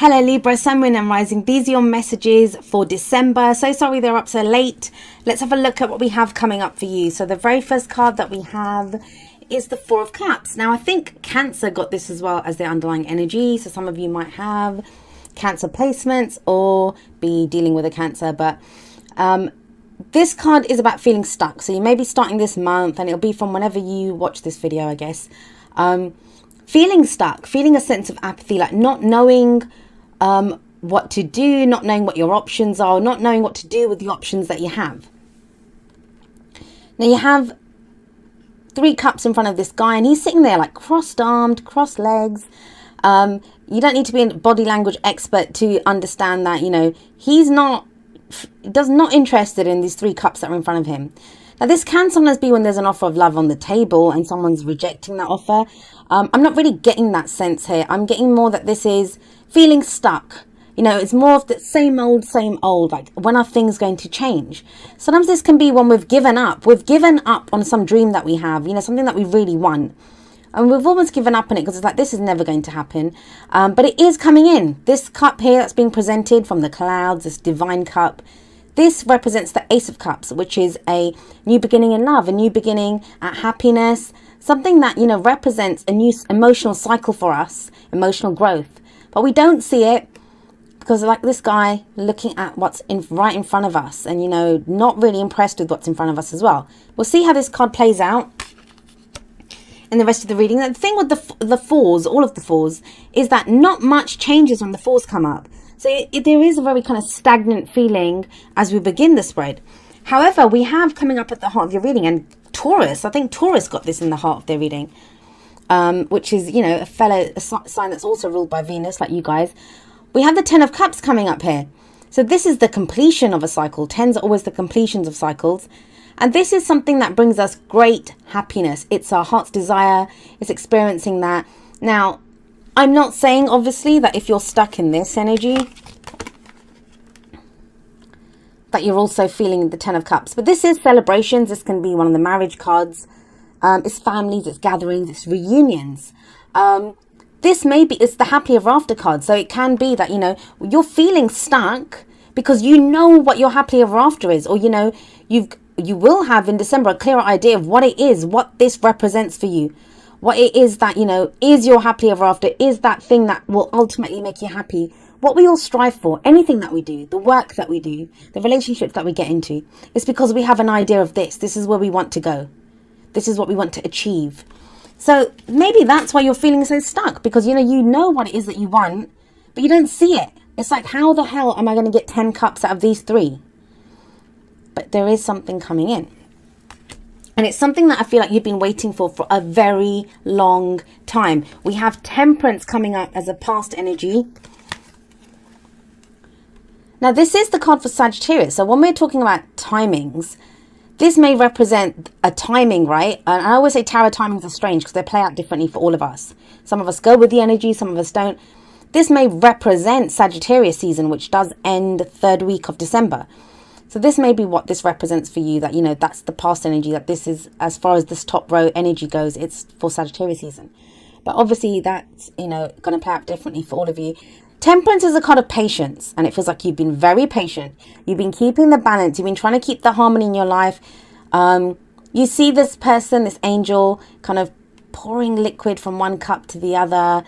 Hello Libra, Sun, Moon and Rising. These are your messages for December. So sorry they're up so late. Let's have a look at what we have coming up for you. So the very first card that we have is the Four of Cups. Now I think Cancer got this as well as their underlying energy. So some of you might have Cancer placements or be dealing with a Cancer. But this card is about feeling stuck. So you may be starting this month and it'll be from whenever you watch this video, I guess. Feeling stuck, feeling a sense of apathy, like not knowing what to do, not knowing what your options are, not knowing what to do with the options that you have. Now you have 3 cups in front of this guy and he's sitting there like crossed armed, crossed legs. You don't need to be a body language expert to understand that, you know, he's not interested in these 3 cups that are in front of him. Now this can sometimes be when there's an offer of love on the table and someone's rejecting that offer. I'm not really getting that sense here. I'm getting more that this is feeling stuck. You know, it's more of the same old, like when are things going to change? Sometimes this can be when we've given up. We've given up on some dream that we have, you know, something that we really want. And we've almost given up on it because it's like, this is never going to happen. But it is coming in. This cup here that's being presented from the clouds, this divine cup, this represents the Ace of Cups, which is a new beginning in love, a new beginning at happiness, something that, you know, represents a new emotional cycle for us, emotional growth. But we don't see it because like this guy looking at what's right in front of us and, you know, not really impressed with what's in front of us as well. We'll see how this card plays out in the rest of the reading. The thing with the fours, all of the fours, is that not much changes when the fours come up. So there is a very kind of stagnant feeling as we begin the spread. However, we have coming up at the heart of your reading, and Taurus, I think Taurus got this in the heart of their reading, which is, you know, a sign that's also ruled by Venus, like you guys. We have the 10 of Cups coming up here. So this is the completion of a cycle. 10s are always the completions of cycles. And this is something that brings us great happiness. It's our heart's desire. It's experiencing that. Now, I'm not saying, obviously, that if you're stuck in this energy, that you're also feeling the 10 of Cups. But this is celebrations. This can be one of the marriage cards. It's families, it's gatherings, it's reunions. This maybe it's the happily ever after card. So it can be that, you know, you're feeling stuck because you know what your happily ever after is. Or, you know, you will have in December a clearer idea of what it is, what this represents for you. What it is that, you know, is your happily ever after, is that thing that will ultimately make you happy. What we all strive for, anything that we do, the work that we do, the relationships that we get into, it's because we have an idea of this. This is where we want to go. This is what we want to achieve. So maybe that's why you're feeling so stuck, because, you know what it is that you want, but you don't see it. It's like, how the hell am I going to get 10 cups out of these 3? But there is something coming in. And it's something that I feel like you've been waiting for a very long time. We have Temperance coming up as a past energy. Now, this is the card for Sagittarius. So when we're talking about timings, this may represent a timing, right? And I always say tarot timings are strange because they play out differently for all of us. Some of us go with the energy, some of us don't. This may represent Sagittarius season, which does end the 3rd week of December. So this may be what this represents for you, that, you know, that's the past energy, that this is, as far as this top row energy goes, it's for Sagittarius season. But obviously that's, you know, going to play out differently for all of you. Temperance is a card of patience, and it feels like you've been very patient. You've been keeping the balance. You've been trying to keep the harmony in your life. You see this person, this angel, kind of pouring liquid from one cup to the other.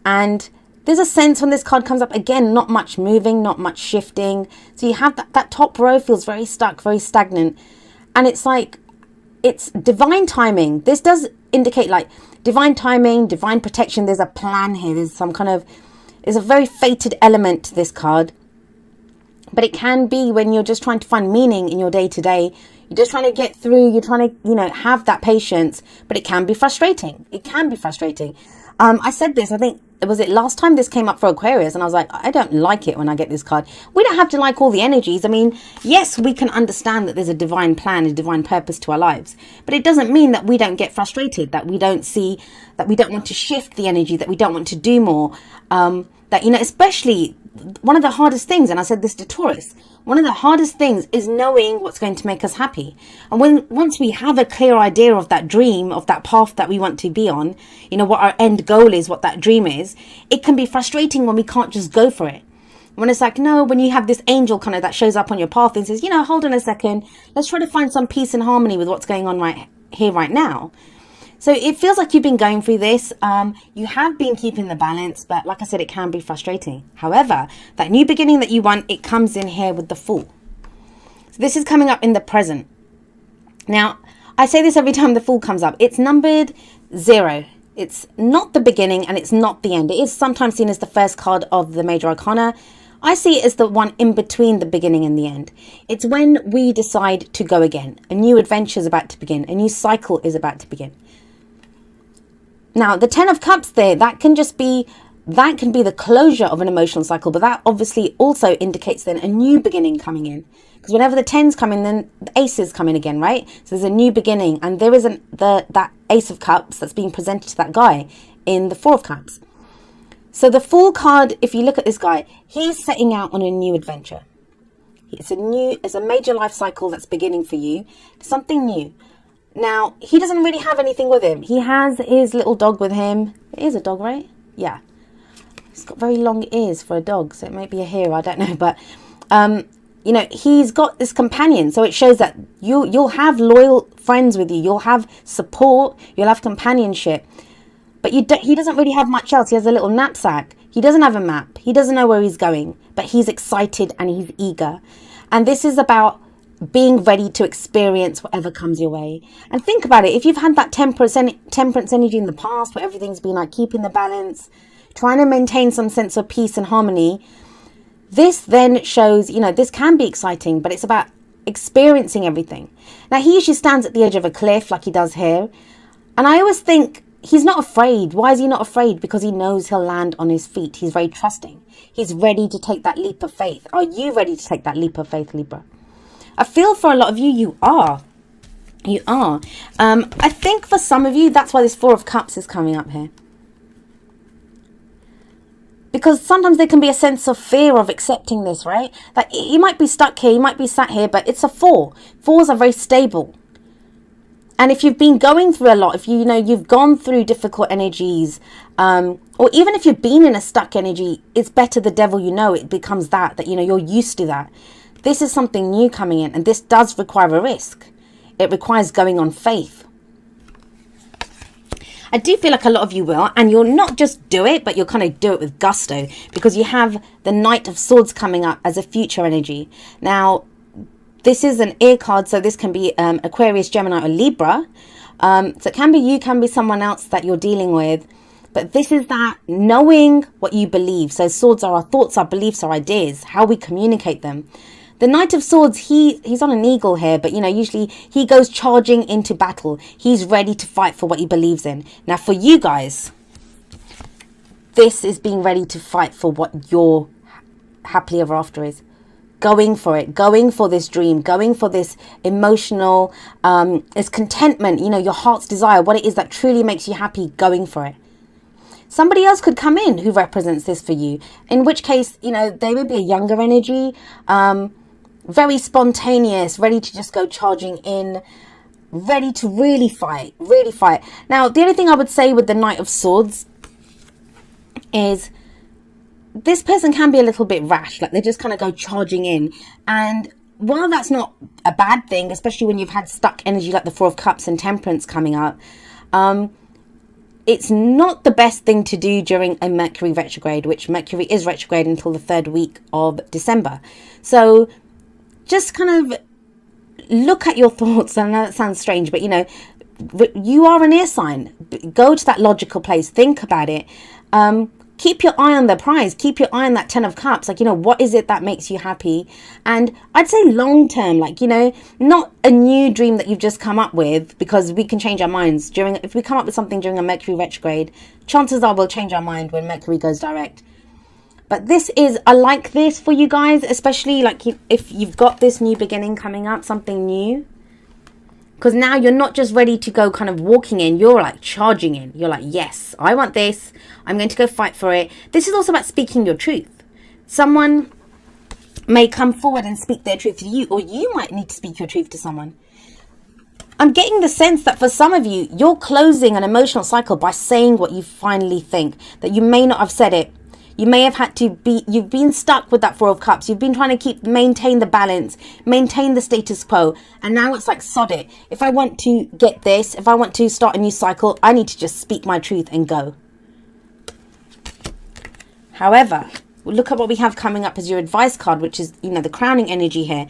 And there's a sense when this card comes up, again, not much moving, not much shifting. So you have that top row feels very stuck, very stagnant. And it's like, it's divine timing. This does indicate like divine timing, divine protection. There's a plan here. There's some kind of, there's a very fated element to this card. But it can be when you're just trying to find meaning in your day to day. You're just trying to get through. You're trying to, you know, have that patience. But it can be frustrating. It can be frustrating. I said this, I think, was it last time this came up for Aquarius, and I was like, I don't like it when I get this card. We don't have to like all the energies. I mean, yes, we can understand that there's a divine plan, a divine purpose to our lives, but it doesn't mean that we don't get frustrated, that we don't see, that we don't want to shift the energy, that we don't want to do more, that, you know, especially one of the hardest things, and I said this to Taurus, one of the hardest things is knowing what's going to make us happy. And once we have a clear idea of that dream, of that path that we want to be on, you know, what our end goal is, what that dream is, it can be frustrating when we can't just go for it. When it's like, no, when you have this angel kind of that shows up on your path and says, you know, hold on a second, let's try to find some peace and harmony with what's going on right here, right now. So it feels like you've been going through this. You have been keeping the balance, but like I said, it can be frustrating. However, that new beginning that you want, it comes in here with the Fool. So this is coming up in the present. Now, I say this every time the Fool comes up. It's numbered 0. It's not the beginning and it's not the end. It is sometimes seen as the first card of the Major Arcana. I see it as the one in between the beginning and the end. It's when we decide to go again. A new adventure is about to begin. A new cycle is about to begin. Now, the 10 of Cups there, that can be the closure of an emotional cycle, but that obviously also indicates then a new beginning coming in. Because whenever the 10s come in, then the aces come in again, right? So there's a new beginning, and there isn't that Ace of Cups that's being presented to that guy in the 4 of Cups. So the Fool card, if you look at this guy, he's setting out on a new adventure. It's a major life cycle that's beginning for you, something new. Now, he doesn't really have anything with him. He has his little dog with him. It is a dog, right? Yeah. He's got very long ears for a dog, so it might be a hare, I don't know. But, you know, he's got this companion. So it shows that you'll have loyal friends with you. You'll have support. You'll have companionship. But he doesn't really have much else. He has a little knapsack. He doesn't have a map. He doesn't know where he's going. But he's excited and he's eager. And this is about being ready to experience whatever comes your way. And think about it. If you've had that temperance energy in the past, where everything's been like keeping the balance, trying to maintain some sense of peace and harmony, this then shows, you know, this can be exciting, but it's about experiencing everything. Now, he usually stands at the edge of a cliff like he does here. And I always think, he's not afraid. Why is he not afraid? Because he knows he'll land on his feet. He's very trusting. He's ready to take that leap of faith. Are you ready to take that leap of faith, Libra? I feel for a lot of you, you are. You are. I think for some of you, that's why this 4 of Cups is coming up here. Because sometimes there can be a sense of fear of accepting this, right? Like, you might be stuck here, you might be sat here, but it's a 4. 4s are very stable. And if you've been going through a lot, if you know you've gone through difficult energies, or even if you've been in a stuck energy, it's better the devil you know. It becomes that you know you're used to that. This is something new coming in, and this does require a risk. It requires going on faith. I do feel like a lot of you will, and you'll not just do it, but you'll kind of do it with gusto, because you have the Knight of Swords coming up as a future energy. Now, this is an air card, so this can be Aquarius, Gemini, or Libra. So it can be you, can be someone else that you're dealing with. But this is that knowing what you believe. So swords are our thoughts, our beliefs, our ideas, how we communicate them. The Knight of Swords, he's on an eagle here, but, you know, usually he goes charging into battle. He's ready to fight for what he believes in. Now, for you guys, this is being ready to fight for what your happily ever after is. Going for it, going for this dream, going for this emotional, this contentment, you know, your heart's desire, what it is that truly makes you happy, going for it. Somebody else could come in who represents this for you, in which case, you know, they would be a younger energy, very spontaneous, ready to just go charging in, ready to really fight, really fight. Now, the only thing I would say with the Knight of Swords is this person can be a little bit rash, like they just kind of go charging in. And while that's not a bad thing, especially when you've had stuck energy like the 4 of Cups and Temperance coming up, it's not the best thing to do during a Mercury retrograde, which Mercury is retrograde until the 3rd week of December. So just kind of look at your thoughts. I know that sounds strange, but, you know, you are an air sign. Go to that logical place. Think about it. Keep your eye on the prize. Keep your eye on that 10 of Cups. Like, you know, what is it that makes you happy? And I'd say long term, like, you know, not a new dream that you've just come up with, because we can change our minds if we come up with something during a Mercury retrograde, chances are we'll change our mind when Mercury goes direct. But this is, I like this for you guys, especially like if you've got this new beginning coming up, something new. Because now you're not just ready to go kind of walking in, you're like charging in. You're like, yes, I want this. I'm going to go fight for it. This is also about speaking your truth. Someone may come forward and speak their truth to you, or you might need to speak your truth to someone. I'm getting the sense that for some of you, you're closing an emotional cycle by saying what you finally think, that you may not have said it. You may have had to be, you've been stuck with that Four of Cups. You've been trying to maintain the balance, maintain the status quo. And now it's like, sod it. If I want to get this, if I want to start a new cycle, I need to just speak my truth and go. However, look at what we have coming up as your advice card, which is, you know, the crowning energy here.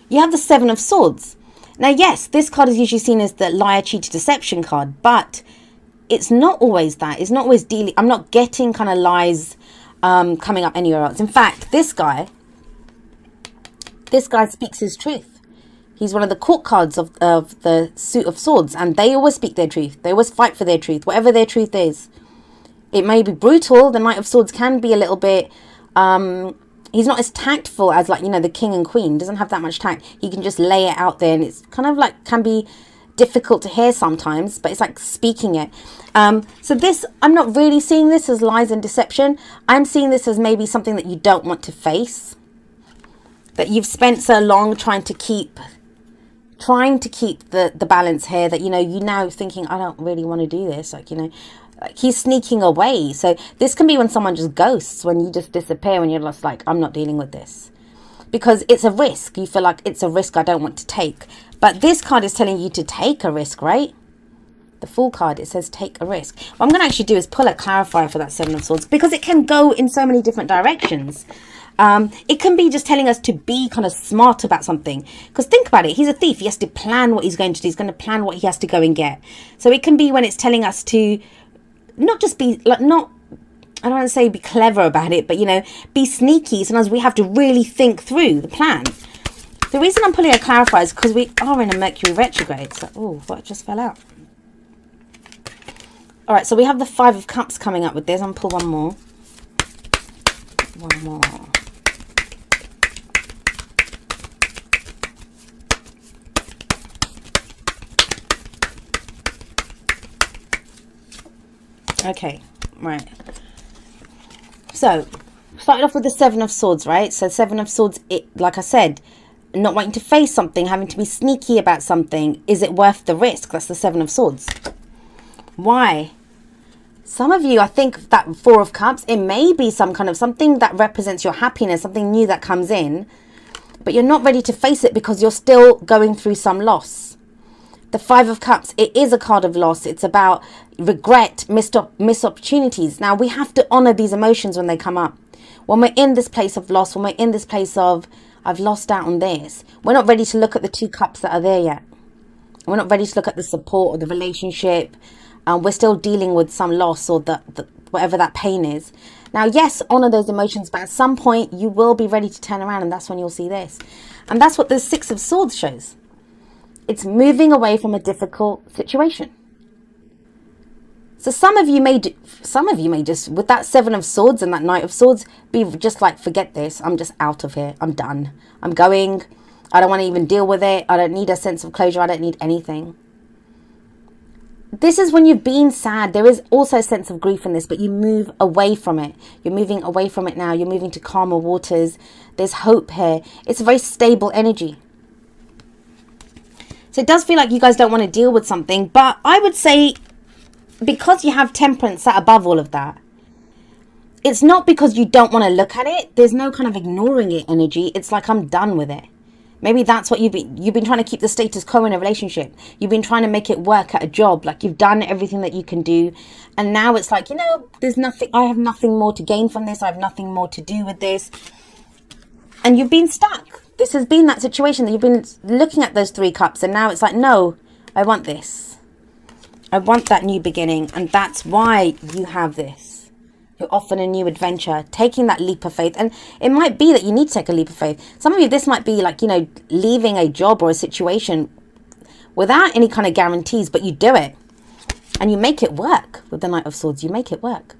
You have the Seven of Swords. Now, yes, this card is usually seen as the liar, cheater, deception card, but it's not always that. It's not always dealing. I'm not getting kind of lies coming up anywhere else. In fact, this guy speaks his truth. He's one of the court cards of the suit of swords, and they always speak their truth. They always fight for their truth, whatever their truth is. It may be brutal. The Knight of Swords can be a little bit, he's not as tactful as, like, you know, the King and Queen. Doesn't have that much tact. He can just lay it out there, and it's kind of like, can be difficult to hear sometimes, but it's like speaking it. So this, I'm not really seeing this as lies and deception. I'm seeing this as maybe something that you don't want to face, that you've spent so long trying to keep the balance here, that, you know, you now thinking, I don't really want to do this, like, you know, like he's sneaking away. So this can be when someone just ghosts, when you just disappear, when you're just like, I'm not dealing with this, because it's a risk. You feel like it's a risk I don't want to take. But this card is telling you to take a risk, right? The Fool card, it says take a risk. What I'm going to actually do is pull a clarifier for that Seven of Swords, because it can go in so many different directions. It can be just telling us to be kind of smart about something. Because think about it, he's a thief. He has to plan what he's going to do. He's going to plan what he has to go and get. So it can be when it's telling us to not just be, like, not, I don't want to say be clever about it, but, you know, be sneaky. Sometimes we have to really think through the plan. The reason I'm pulling a clarifier is because we are in a Mercury retrograde. So, oh, what just fell out? All right, so we have the Five of Cups coming up with this. I'm going to pull one more. One more. Okay, right. So, started off with the Seven of Swords, right? So, Seven of Swords, it, like I said, not wanting to face something, having to be sneaky about something. Is it worth the risk? That's the Seven of Swords. Why? Some of you, I think that Four of Cups, it may be some kind of something that represents your happiness, something new that comes in, but you're not ready to face it because you're still going through some loss. The Five of Cups, it is a card of loss. It's about regret, missed opportunities. Now, we have to honor these emotions when they come up. When we're in this place of loss, when we're in this place of, I've lost out on this, we're not ready to look at the two cups that are there yet. We're not ready to look at the support or the relationship. We're still dealing with some loss or the whatever that pain is. Now, yes, honor those emotions, but at some point you will be ready to turn around, and that's when you'll see this. And that's what the Six of Swords shows. It's moving away from a difficult situation. So some of you may just, with that Seven of Swords and that Knight of Swords, be just like, forget this. I'm just out of here. I'm done. I'm going. I don't want to even deal with it. I don't need a sense of closure. I don't need anything. This is when you've been sad. There is also a sense of grief in this, but you move away from it. You're moving away from it now. You're moving to calmer waters. There's hope here. It's a very stable energy. So it does feel like you guys don't want to deal with something, but I would say, because you have Temperance sat above all of that, it's not because you don't want to look at it. There's no kind of ignoring it energy. It's like, I'm done with it. Maybe that's what you've been trying to keep the status quo in a relationship. You've been trying to make it work at a job. Like, you've done everything that you can do. And now it's like, you know, there's nothing, I have nothing more to gain from this. I have nothing more to do with this. And you've been stuck. This has been that situation that you've been looking at those three cups, and now it's like, no, I want this. I want that new beginning, and that's why you have this. You're off on a new adventure, taking that leap of faith. And it might be that you need to take a leap of faith. Some of you, this might be like, you know, leaving a job or a situation without any kind of guarantees, but you do it. And you make it work with the Knight of Swords. You make it work.